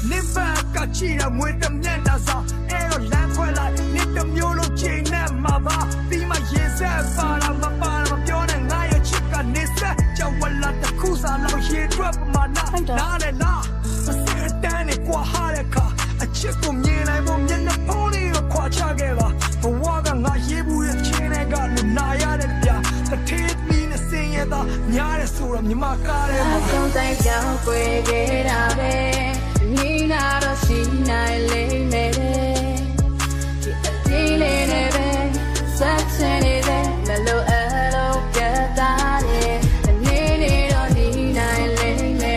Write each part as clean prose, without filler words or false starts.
Never got you with the Mendaza, Aero Lampola, Nita Mulo Chain and Maba, be my yes, Para, Mapion and Naya Chica Nissa, Jawala, the Kusa, now here drop my not a la, a Danny Quahareka, a chip from Yen, I won't get the pony or Quachageva, for walking like Yebu and Chain, I got no Naya, the tape mean the sing at the Yara Sura, Yamakare. Don't think y'all break it out there. Nina Roshina Lene, Lene, Saturday, Mellow Hello, get that in. Nene Nina Lene,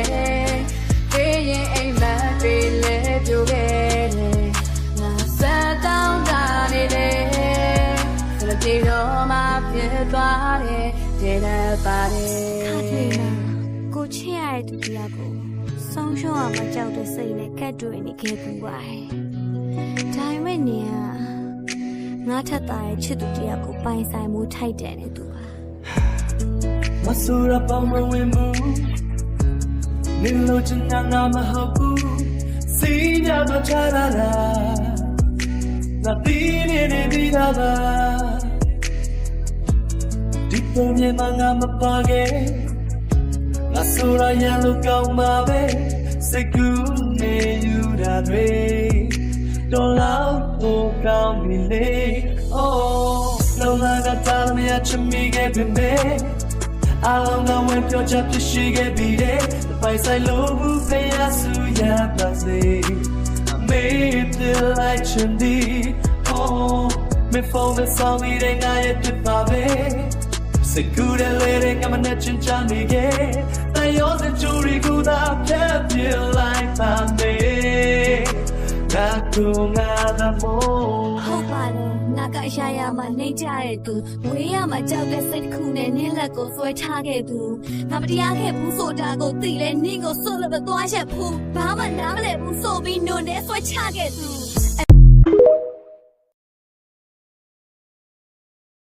Paying a man, be let you get it. Now sat down it. So did all my pit body, did a body. Go chair to the level. ဆုံးရှုံးအောင်မကြောက်တဲ့စိတ်နဲ့ကတ်တွေနေခဲ့ပူပါတယ်။ဒါပေမဲ့နေကငါထက်သားရဲ့ချစ်သူတယောက်ကိုပိုင်ဆိုင်မှုထိုက်တယ်နဲ့သူပါ။မဆူရပေါင်းမဝင်ဘူး။နင်လိုချင်တာငါမဟုတ်ဘူး။စီးကြမချလာတာ။ငါတီးနေပြီးသားပါ။ဒီပုံမြင်မှငါမပါခဲ့။ငါဆိုရရလို့ကောင်းပါပဲစိတ်ကူးနေယူတာတွေတော်လောက်ကိုကောင်းပြီလေ Oh လောလာကတားမရချမီခဲ့ပြီမေအလုံးကဝင်ပြောချဖြစ်ရှိခဲ့ပြီတဲ့ပိုင်ဆိုင်လို့ဘူးဖေးရဆူရပါစေ I made the light chimney Oh မေဖုန်းနဲ့ဆောင်နေတဲ့ငါရဲ့ဖြစ်ပါပဲစိတ်ကူးတဲ့လေတွေကမနဲ့ချင်ချနေခဲ့แต่ย้อนเป็นจูริกูตาแค่เพียงลายตาเมรักกูงาดามဟုတ်ပါတယ်ငါကရှာရမှာနေကြတဲ့သူဝေးရမှာကြောက်တဲ့စိတ်တစ်ခုနဲ့နင်းလက်ကိုဆွဲထားခဲ့သူငါမတရားခဲ့ဘူးဆိုတာကိုသိလဲနင်းကိုဆွလို့ပဲသွားချက်ဖူးဘာမှနားမလဲဘူးဆိုပြီးနုံနဲ့ဆွဲချခဲ့သူ